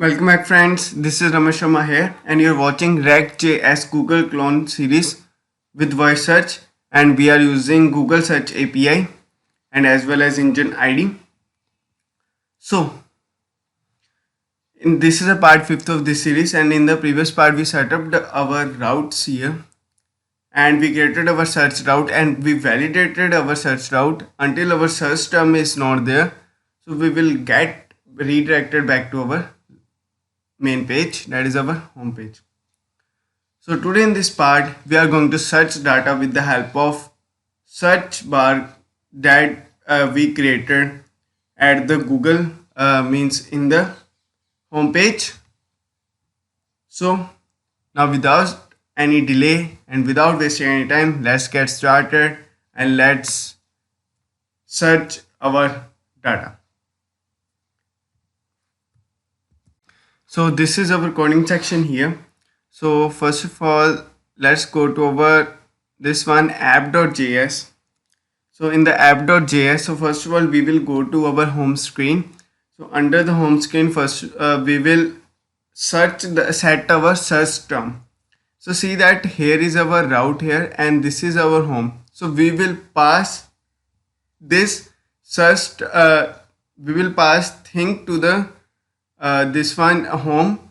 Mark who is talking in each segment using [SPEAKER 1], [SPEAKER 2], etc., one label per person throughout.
[SPEAKER 1] Welcome back friends, this is Ramesh Sharma here and you're watching RegJS Google Clone series with voice search, and we are using Google Search API and as well as Engine ID. So this is a part 5th of this series, and in the previous part we set up our routes here and we created our search route and we validated our search route until our search term is not there. So we will get redirected back to our main page, that is our home page. So today in this part we are going to search data with the help of search bar that we created at the Google means in the home page. So now without any delay and without wasting any time, let's get started and let's search our data. So this is our coding section here. So first of all, let's go to our this one app.js. So in the app.js, so first of all we will go to our home screen. So under the home screen, first we will set our search term. So see that here is our route here and this is our home. So we will pass this search we will pass thing to the this one home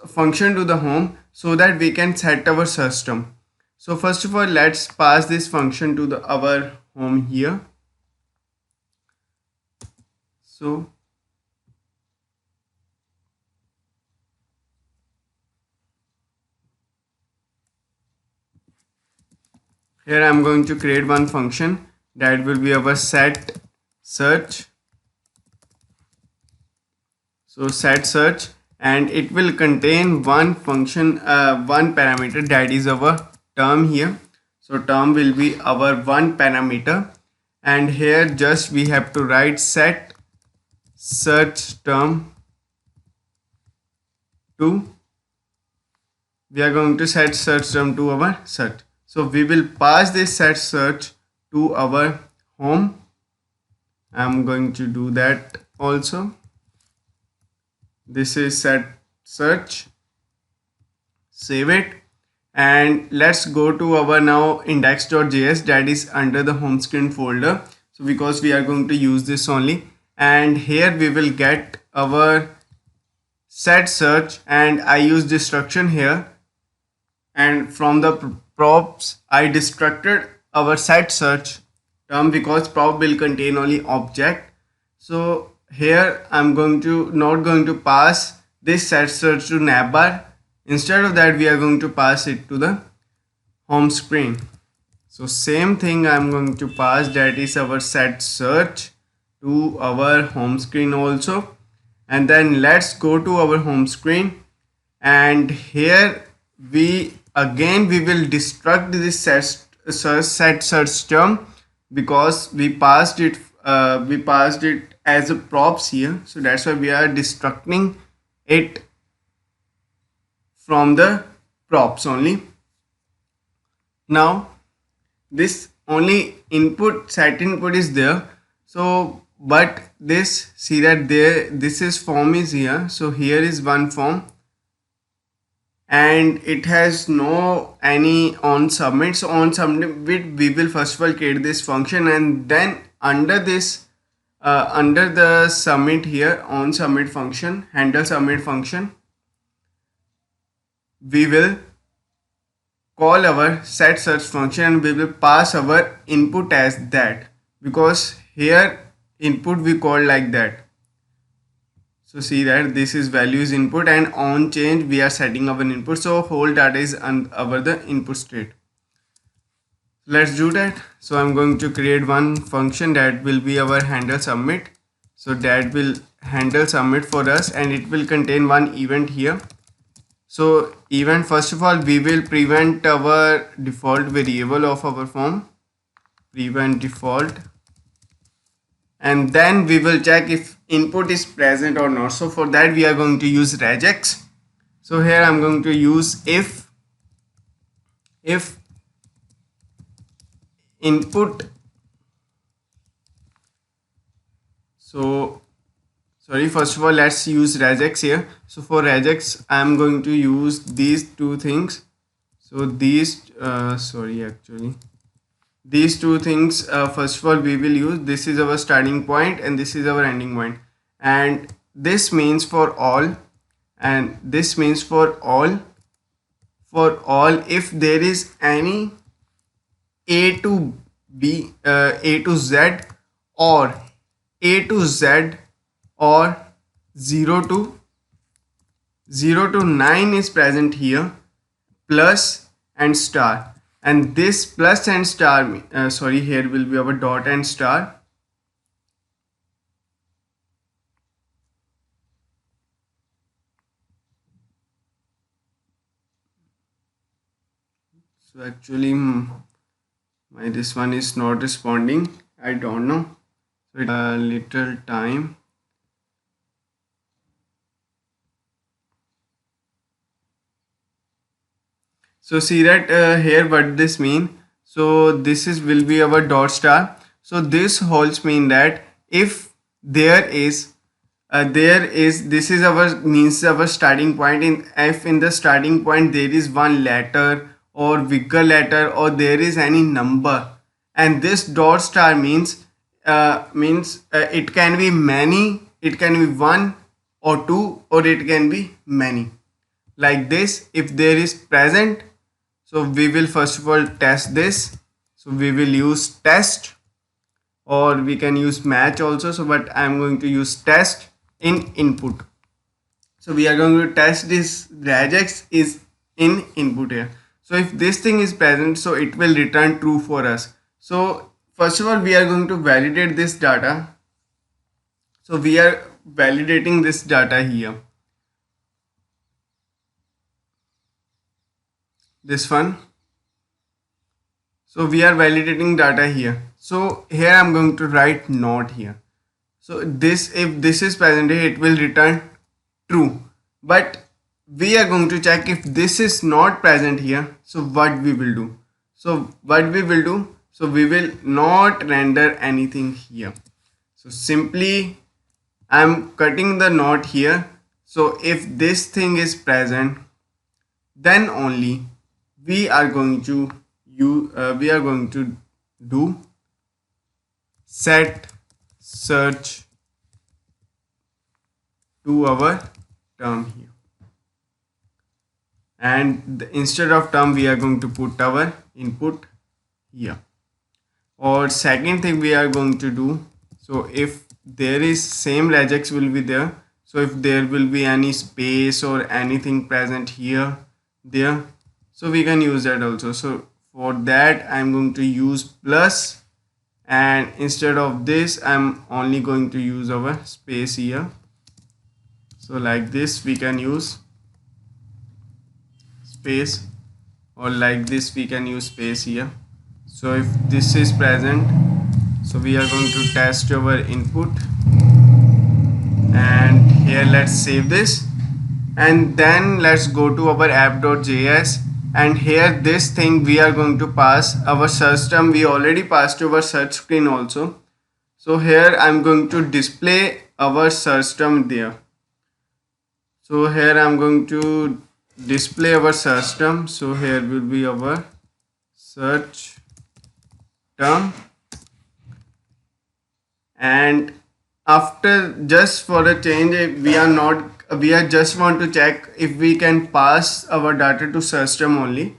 [SPEAKER 1] function to the home so that we can set our search term. So first of all, let's pass this function to our home here. So here I'm going to create one function that will be our set search. So set search, and it will contain one function, one parameter, that is our term here. So term will be our one parameter, and here just we have to write set search term to, we are going to set search term to our search. So we will pass this set search to our home. I'm going to do that also. This is set search, save it, and let's go to our now index.js that is under the home screen folder. So because we are going to use this only, and here we will get our set search, and I use destruction here, and from the props I destructed our set search term because prop will contain only object. So here I'm not going to pass this set search to navbar. Instead of that, we are going to pass it to the home screen. So same thing I'm going to pass, that is our set search to our home screen also. And then let's go to our home screen, and here we will destruct this set search term because we passed it as a props here. So that's why we are destructing it from the props only. Now this only input, set input is there. So but this, see that there, this is form is here. So here is one form and it has no any on submit. So on submit we will first of all create this function, and then under this under the submit here, on submit function, handle submit function, we will call our set search function and we will pass our input as that, because here input we call like that. So see that this is values input, and on change we are setting our input. So whole data is over the input state. Let's do that. So I'm going to create one function that will be our handle submit. So that will handle submit for us, and it will contain one event here. So event, first of all we will prevent our default variable of our form, prevent default, and then we will check if input is present or not. So for that we are going to use regex. So here I'm going to use if input, so sorry, first of all let's use regex here. So for regex I am going to use these two things. So these sorry, actually these two things, first of all we will use, this is our starting point and this is our ending point, and this means for all, and this means for all, if there is any a to b, a to z, or a to z, or 0 to 9 is present here, plus and star, and this plus and star, sorry, here will be our dot and star. So actually my this one is not responding, I don't know, so it a little time. So see that here what this mean. So this is will be our dot star. So this holds mean that if there is this is our means our starting point, in if in the starting point there is one letter or bigger letter or there is any number, and this dot star means it can be many, it can be one or two, or it can be many, like this. If there is present, so we will first of all test this, so we will use test, or we can use match also, so but I am going to use test in input. So we are going to test this regex is in input here. So if this thing is present, so it will return true for us. So first of all we are going to validate this data. So we are validating this data here, this one. So we are validating data here. So here I'm going to write not here. So this, if this is present here, it will return true. But we are going to check if this is not present here. So what we will do? So what we will do? So we will not render anything here. So simply I'm cutting the not here. So if this thing is present, then only we are going to do set search to our term here, and instead of term we are going to put our input here. Or second thing we are going to do, so if there is same regex will be there, so if there will be any space or anything present here, there, so we can use that also. So for that I'm going to use plus, and instead of this I'm only going to use our space here. So like this we can use space, or like this we can use space here. So if this is present, so we are going to test our input, and here let's save this, and then let's go to our app.js, and here this thing we are going to pass our search term. We already passed to our search screen also. So here I'm going to display our search term there. So here I'm going to display our search term. So here will be our search term, and after, just for a change, we are just want to check if we can pass our data to search term only.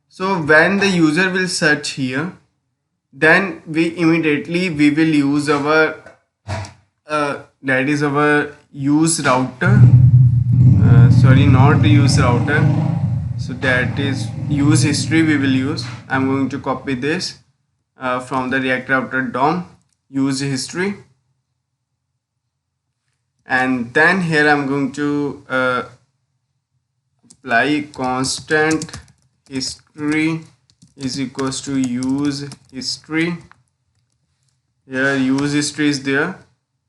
[SPEAKER 1] So when the user will search here, then we immediately we will use our that is our use router, sorry, not use router, so that is use history we will use. I'm going to copy this from the React Router DOM, use history, and then here I'm going to apply constant history is equals to use history. Here use history is there,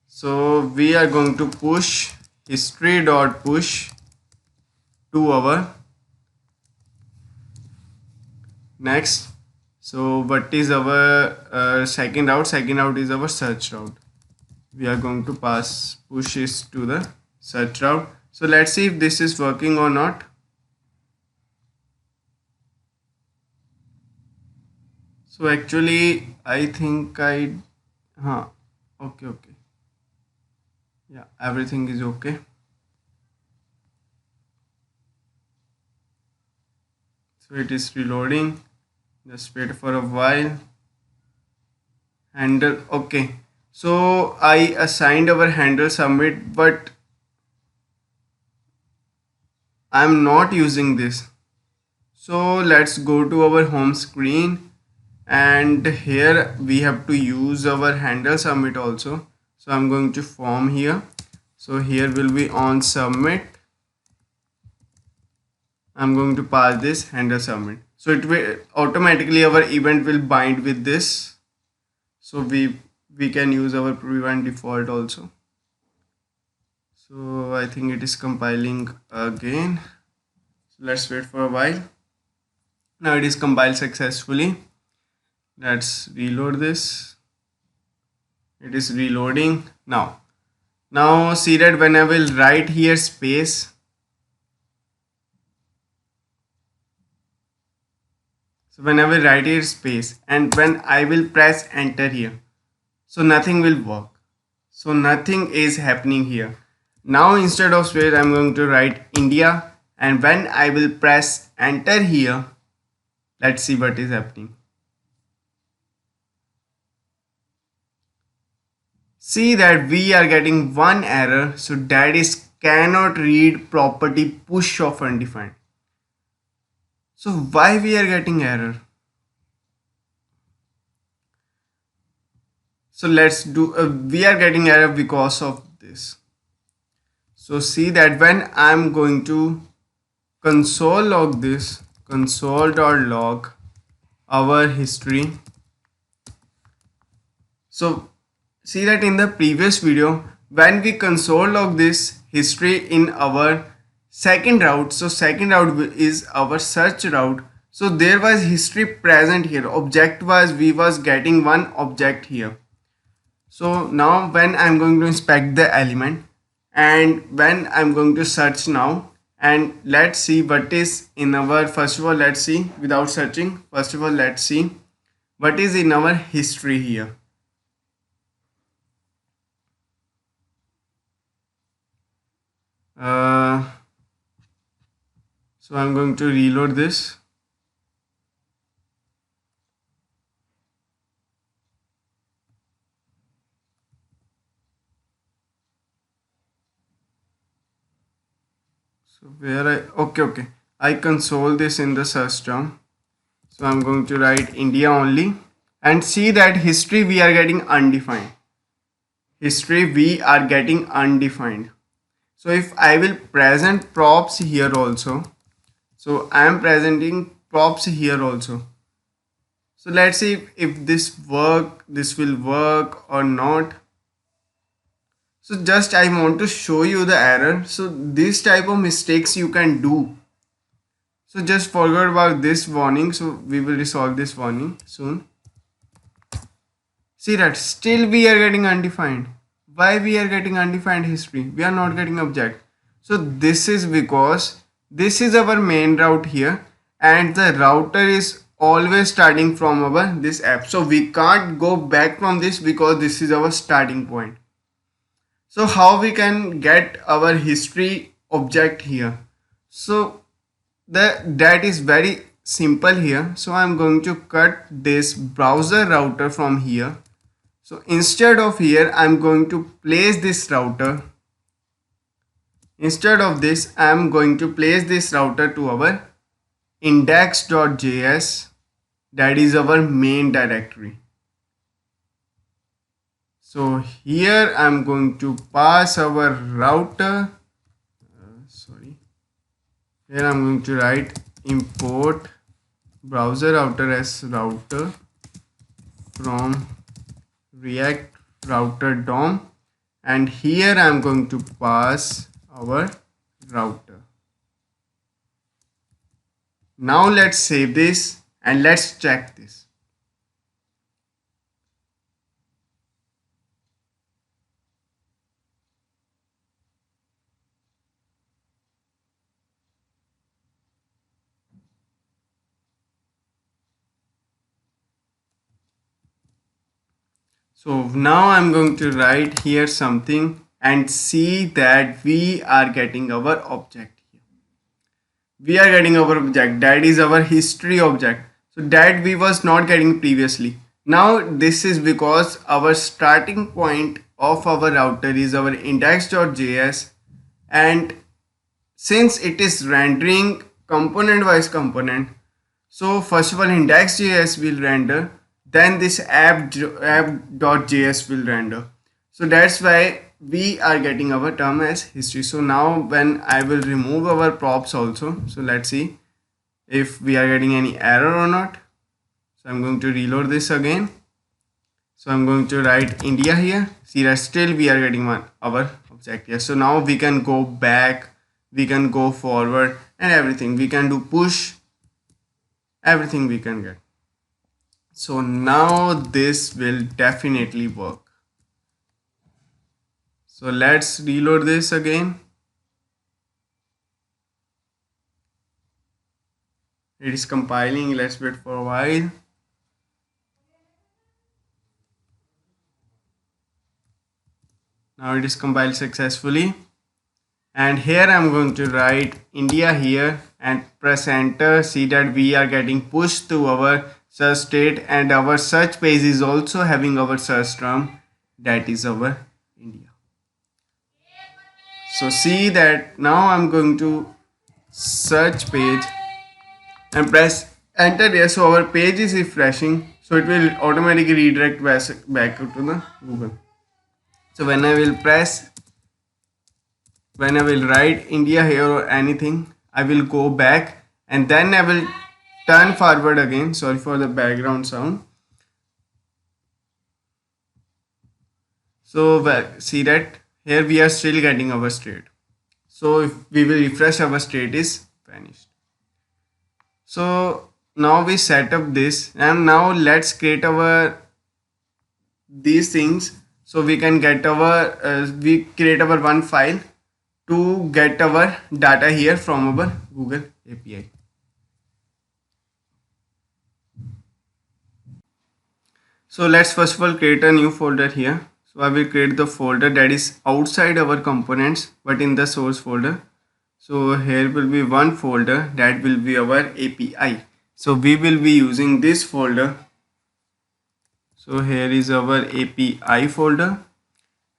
[SPEAKER 1] so we are going to push history dot push to our next. So what is our second route? Second route is our search route. we are going to push this to the search route. So let's see if this is working or not. So actually I think okay, yeah, everything is okay. So it is reloading, just wait for a while. Handle, okay, so I assigned our handle submit, but I'm not using this. So let's go to our home screen, and here we have to use our handle submit also. So I'm going to form here. So here will be on submit. I'm going to pass this handle submit. So it will automatically, our event will bind with this. So we can use our prevent default also. So I think it is compiling again. So let's wait for a while. Now it is compiled successfully. Let's reload this. It is reloading now. Now see that when I will write here space, so when I will write here space and when I will press enter here, so nothing will work. So nothing is happening here. Now instead of space I'm going to write India, and when I will press enter here, let's see what is happening. See that we are getting one error, so that is cannot read property push of undefined. So why we are getting error? So let's do we are getting error because of this. So see that when I'm going to console log this, console.log our history. So see that in the previous video, when we console log this history in our second route, so second route is our search route. So there was history present here. Object was, we was getting one object here. So now when I'm going to inspect the element, and when I'm going to search now, and let's see what is in our, first of all let's see without searching, first of all let's see what is in our history here. So I'm going to reload this. So where okay, I console this in the search term. So I'm going to write India only, and see that history we are getting undefined. History we are getting undefined. So if I will present props here also, so I am presenting props here also. So let's see if this will work or not. So just I want to show you the error. So this type of mistakes you can do. So just forget about this warning. So we will resolve this warning soon. See that still we are getting undefined. Why we are getting undefined history? We are not getting object. So this is because this is our main route here, and the router is always starting from our this app. So we can't go back from this because this is our starting point. So how we can get our history object here? So that is very simple here. So I'm going to cut this browser router from here. So instead of here, I'm going to place this router. Instead of this, I'm going to place this router to our index.js. That is our main directory. So here I'm going to pass our router. Here I'm going to write import browser router as router from React router DOM, and here I'm going to pass our router. Now let's save this and let's check this. So now I'm going to write here something and see that we are getting our object here. We are getting our object, that is our history object. So that we was not getting previously. Now this is because our starting point of our router is our index.js, and since it is rendering component wise component, so first of all index.js will render, then this app.js will render. So that's why we are getting our term as history. So now when I will remove our props also, so let's see if we are getting any error or not. So I'm going to reload this again. So I'm going to write India here. See that still we are getting our object here. So now we can go back, we can go forward and everything. We can do push, everything we can get. So now this will definitely work. So let's reload this again. It is compiling. Let's wait for a while. Now it is compiled successfully. And here I'm going to write India here and press enter. See that we are getting pushed to our search state, and our search page is also having our search term, that is our India. So see that now I'm going to search page and press enter here. So our page is refreshing, so it will automatically redirect back to the Google. So when I will write India here or anything, I will go back and then I will turn forward again. Sorry for the background sound. So see that here we are still getting our state. So if we will refresh, our state is vanished. So now we set up this, and now let's create our these things. So we can get our we create our one file to get our data here from our Google API. So let's first of all create a new folder here. So I will create the folder that is outside our components but in the source folder. So here will be one folder that will be our API. So we will be using this folder. So here is our API folder,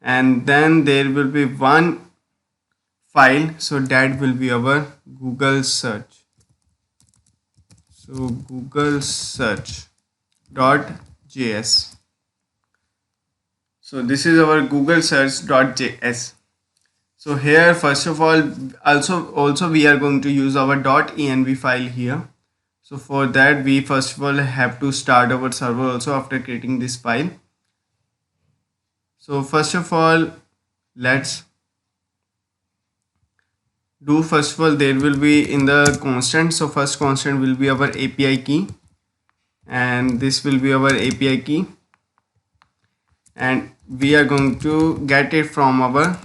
[SPEAKER 1] and then there will be one file, so that will be our Google search. So Google search.js. So this is our Google search.js. So here first of all also we are going to use our .env file here. So for that we first of all have to start our server also after creating this file. So first of all let's do first of all there will be in the constant. So first constant will be our API key, and this will be our API key, and we are going to get it from our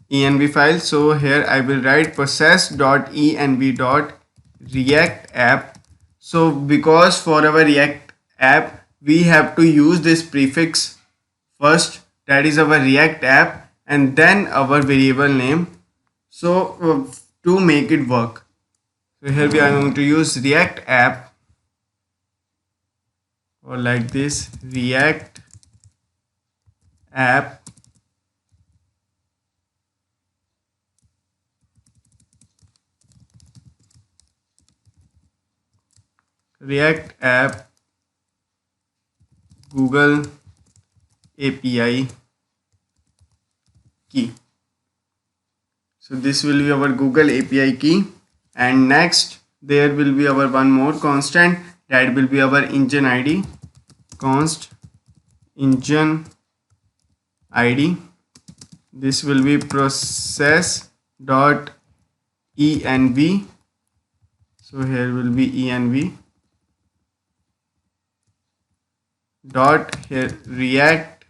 [SPEAKER 1] env file. So here I will write process.env.react app. So because for our React app we have to use this prefix first, that is our React app, and then our variable name, so to make it work. So here we are going to use React app, or like this, React app Google API key. So this will be our Google API key, and next there will be our one more constant, that will be our engine ID, const engine ID. This will be process.env. So here will be env dot here React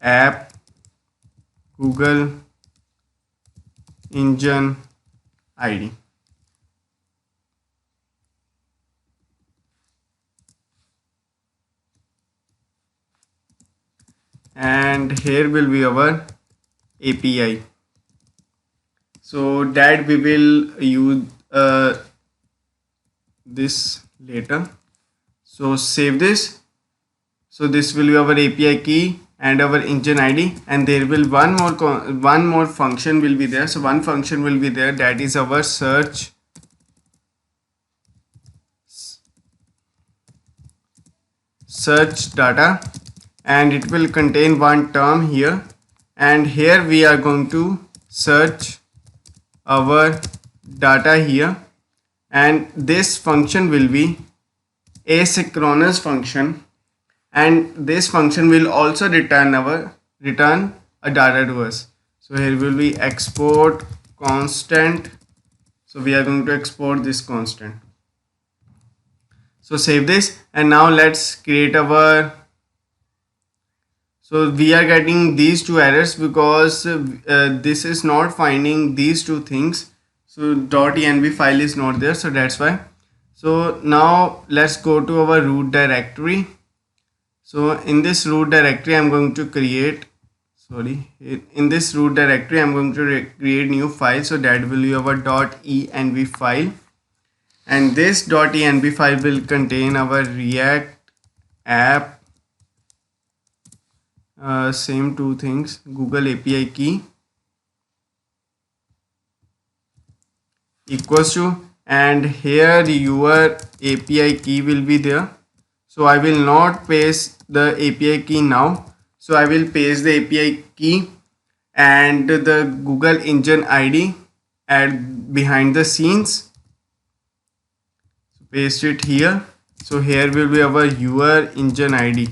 [SPEAKER 1] app Google engine ID. and here will be our API. So that we will use this later. So save this. So this will be our API key and our engine ID, and there will one more function will be there. So one function will be there, that is our search data, and it will contain one term here, and here we are going to search our data here, and this function will be asynchronous function, and this function will also return a data to us. So here will be export constant. So we are going to export this constant. So save this, and now let's create our. So we are getting these two errors because this is not finding these two things. So .env file is not there, so that's why. So now let's go to our root directory. So in this root directory I'm going to create new file. So that will be our .env file, and this .env file will contain our React app, same two things, Google API key equals to, and here your API key will be there. So I will not paste the API key now. So I will paste the API key and the Google engine ID at behind the scenes. So paste it here. So here will be our engine ID.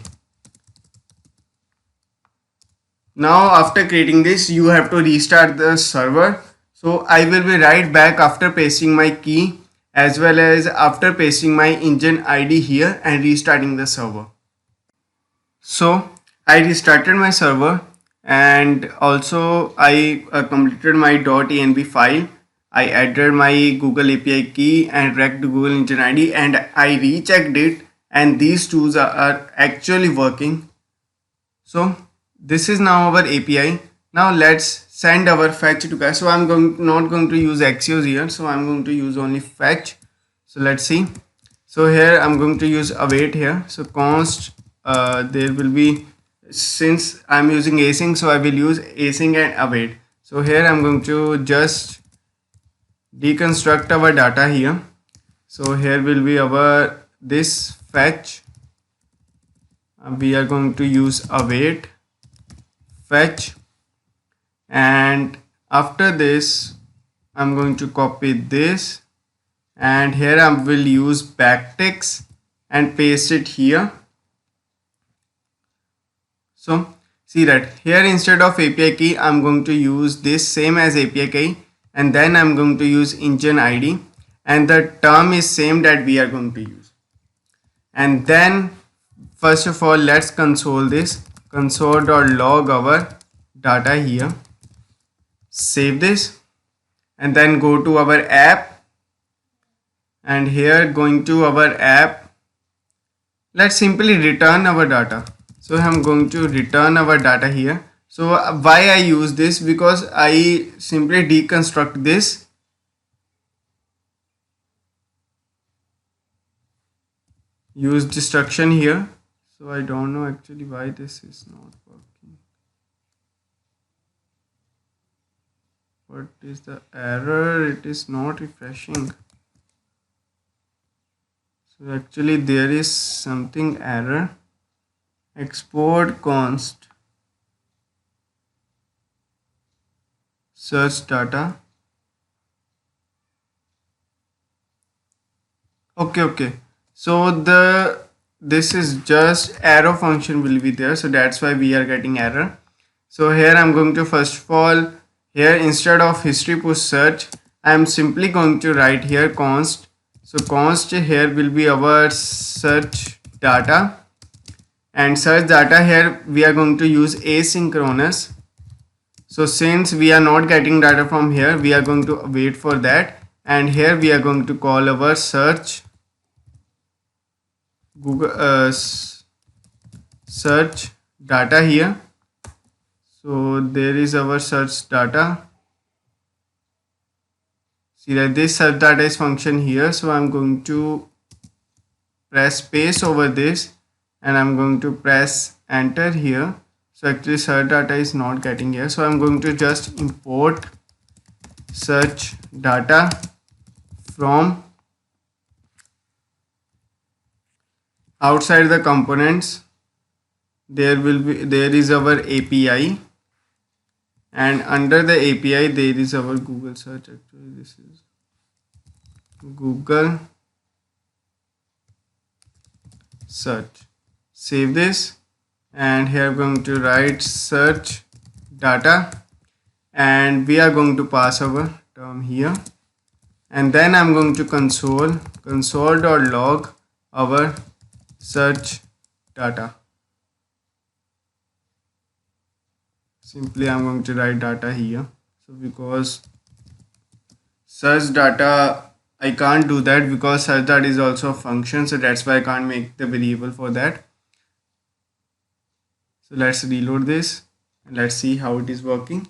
[SPEAKER 1] Now after creating this, you have to restart the server. So I will be right back after pasting my key as well as after pasting my engine ID here and restarting the server. So I restarted my server, and also I completed my .env file. I added my Google API key and tracked Google engine ID, and I rechecked it, and these tools are actually working. So this is now our API. Now let's send our fetch to guys. So I'm not going to use Axios here, so I'm going to use only fetch. So let's see. So here I'm going to use await here. So const there will be, since I'm using async, so I will use async and await. So here I'm going to just deconstruct our data here. So here will be our this fetch. We are going to use await fetch, and after this I'm going to copy this, and here I will use backticks and paste it here. So see that here instead of API key I'm going to use this same as API key, and then I'm going to use engine ID, and the term is same that we are going to use. And then first of all let's console this, console.log our data here, save this, and then go to our app, and here going to our app, let's simply return our data. So I'm going to return our data here. So why I use this, because I simply deconstruct this, use destruction here. So I don't know actually why this is not working. What is the error? It is not refreshing. So actually there is something error. Export const search data. Okay. So this is just arrow function will be there, so that's why we are getting error. So here I'm going to first of all, here instead of history push search, I'm simply going to write here const. So const here will be our search data, and search data here we are going to use asynchronous. So since we are not getting data from here, we are going to wait for that, and here we are going to call our search Google search data here. So there is our search data. See that this search data is function here. So I'm going to press space over this and I'm going to press enter here. So actually search data is not getting here. So I'm going to just import search data from outside the components. There is our API, and under the API there is our Google search. Actually this is Google search. Save this, and here I'm going to write search data, and we are going to pass our term here, and then I'm going to console.log our search data. Simply I'm going to write data here. So because search data, I can't do that because search data is also a function, so that's why I can't make the variable for that. So let's reload this and let's see how it is working.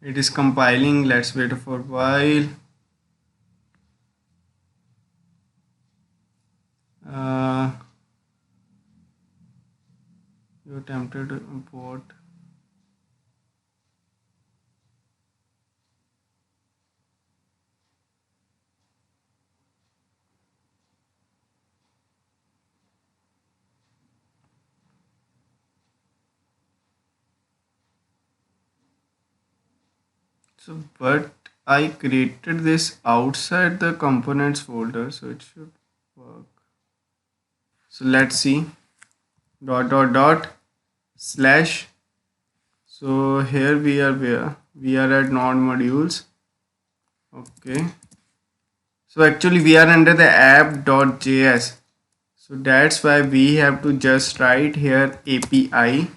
[SPEAKER 1] It is compiling. Let's wait for a while. You attempted to import. So, but I created this outside the components folder, so it should work. So let's see. Dot dot dot slash. So here we are where we are at node modules. Okay. So actually we are under the app.js. So that's why we have to just write here API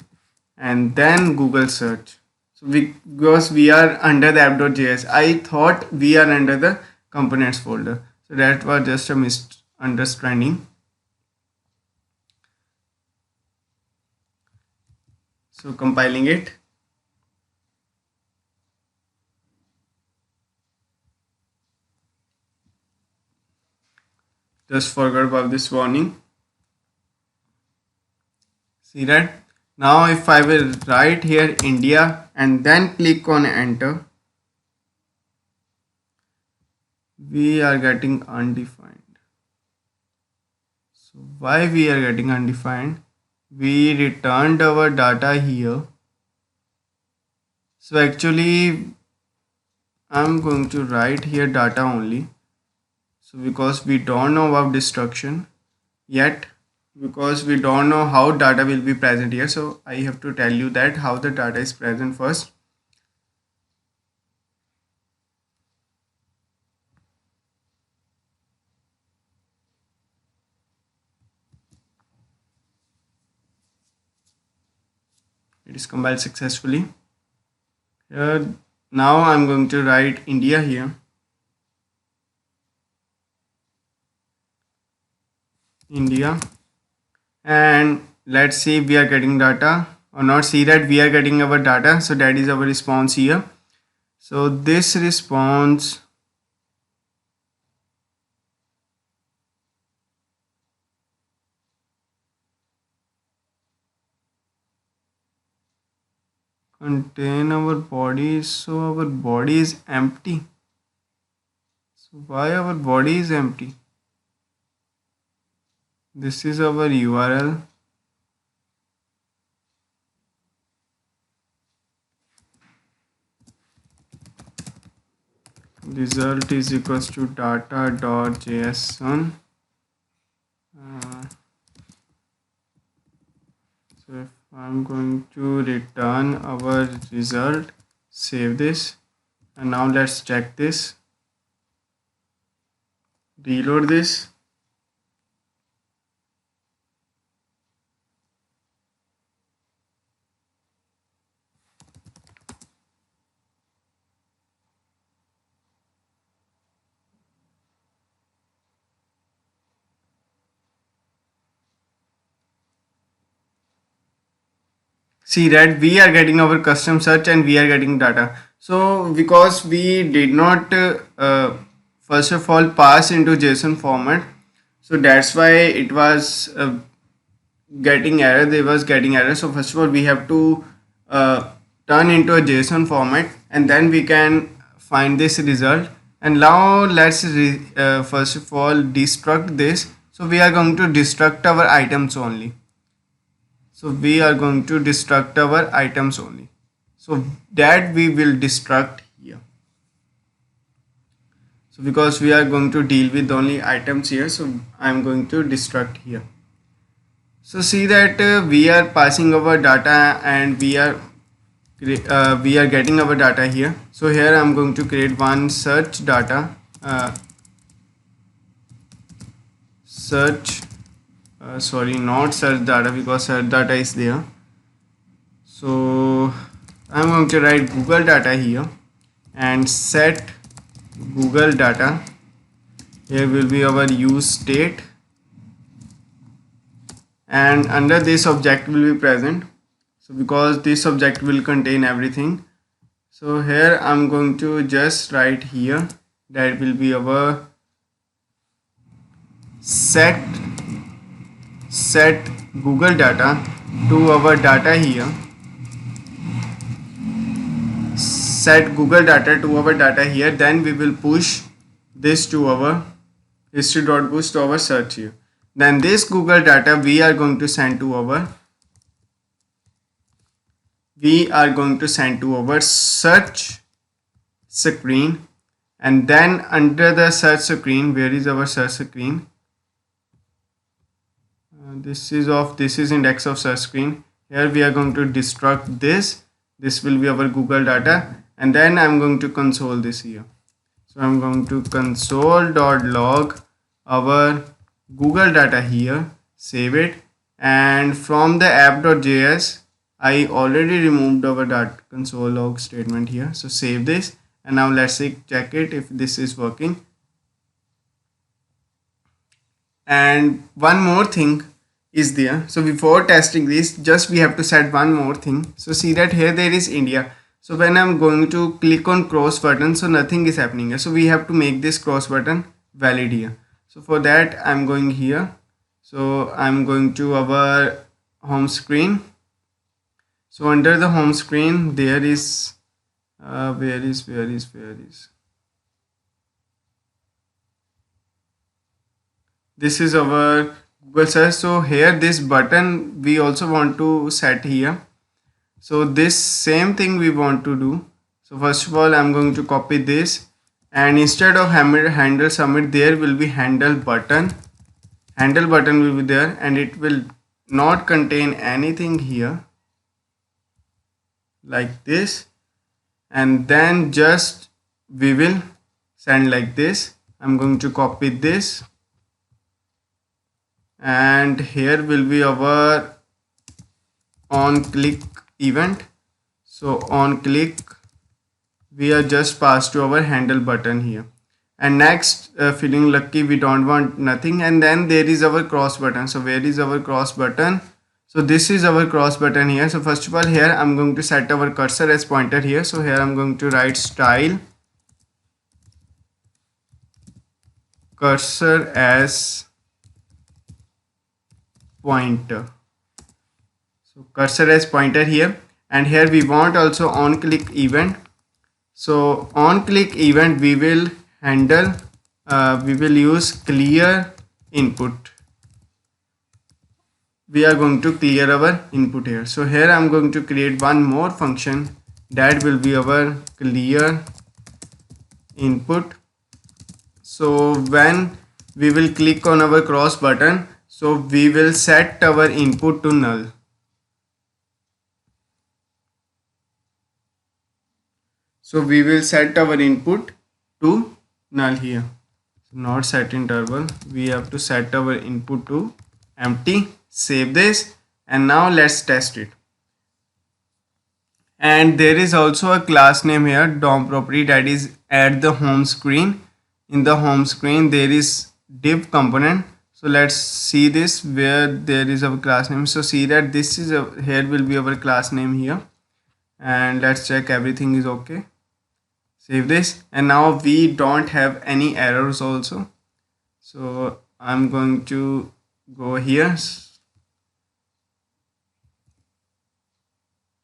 [SPEAKER 1] and then Google search. So because we are under the app.js, I thought we are under the components folder. So that was just a misunderstanding. So compiling it. Just forgot about this warning. See that? Now if I will write here India and then click on enter, we are getting undefined. So why we are getting undefined? We returned our data here. So actually I'm going to write here data only. So because we don't know about destruction yet, because we don't know how data will be present here, so I have to tell you that how the data is present first. It is compiled successfully. Here now I'm going to write India here. India, and let's see if we are getting data or not. See that we are getting our data, so that is our response here. So this response contain our body, so our body is empty. So why our body is empty? This is our URL. Result is equals to data.json. So if I'm going to return our result, save this, and now let's check this. Reload this. see that we are getting our custom search and we are getting data. So because we did not first of all pass into JSON format, so that's why it was getting error. They was getting error. So first of all we have to turn into a JSON format, and then we can find this result. And now let's first of all destruct this. So we are going to destruct our items only. So we are going to destruct our items only. So that we will destruct here. So because we are going to deal with only items here, so I am going to destruct here. So see that we are passing our data and we are getting our data here. So here I am going to create one search data, sorry, not search data, because search data is there. So I'm going to write Google data here and set Google data. Here will be our use state, and under this object will be present. So because this object will contain everything, so here I'm going to just write here that will be our set Google data to our data here. Set Google data to our data here. Then we will push this to our history.push to our search here. Then this Google data we are going to send to our search screen. And then under the search screen, where is our search screen? This is index of search screen. Here we are going to destruct this. This will be our Google data, and then I'm going to console this here. So I'm going to console.log our Google data here, save it, and from the app.js I already removed our console log statement here. So save this, and now let's check it if this is working. And one more thing is there. So before testing this, just we have to set one more thing. So see that here there is India. So when I'm going to click on cross button, so nothing is happening here. So we have to make this cross button valid here. So for that I'm going here. So I'm going to our home screen. So under the home screen there is where is this is our Google search. So here this button we also want to set here. So this same thing we want to do. So first of all I'm going to copy this, and instead of handle submit there will be handle button. Handle button will be there, and it will not contain anything here like this, and then just we will send like this. I'm going to copy this, and here will be our on click event. So on click we are just passed to our handle button here. And next feeling lucky we don't want nothing, and then there is our cross button. So where is our cross button? So this is our cross button here. So first of all here I'm going to set our cursor as pointer here. So here I'm going to write style cursor as pointer. So cursor as pointer here, and here we want also on click event. So on click event we will handle we will use clear input. We are going to clear our input here. So here I'm going to create one more function that will be our clear input. So when we will click on our cross button, so we will set our input to null. So we will set our input to null here. So not set interval, we have to set our input to empty. Save this, and now let's test it. And there is also a class name here, DOM property, that is at the home screen. In the home screen there is div component. So let's see this where there is our class name. So see that this is here will be our class name here, and let's check everything is okay. Save this, and now we don't have any errors also. So I'm going to go here.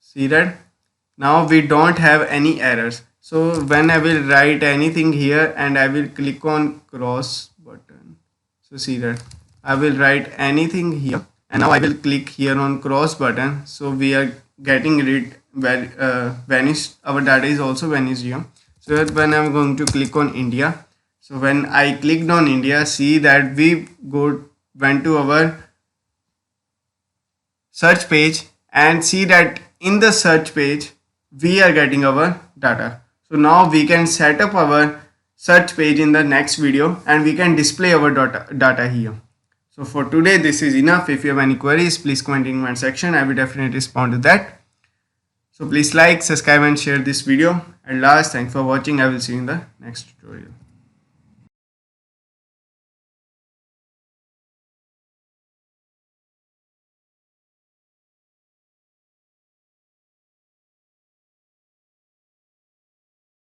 [SPEAKER 1] See that now we don't have any errors. So when I will write anything here and I will click on cross button, so see that I will write anything here and now I will click here on cross button. So we are getting rid vanished, our data is also vanished here. So when I'm going to click on India, so when I clicked on India, see that we went to our search page and see that in the search page we are getting our data. So now we can set up our search page in the next video and we can display our data here. So for today this is enough. If you have any queries, please comment in the comment section. I will definitely respond to that. So please like, subscribe and share this video. And last, thanks for watching. I will see you in the next tutorial.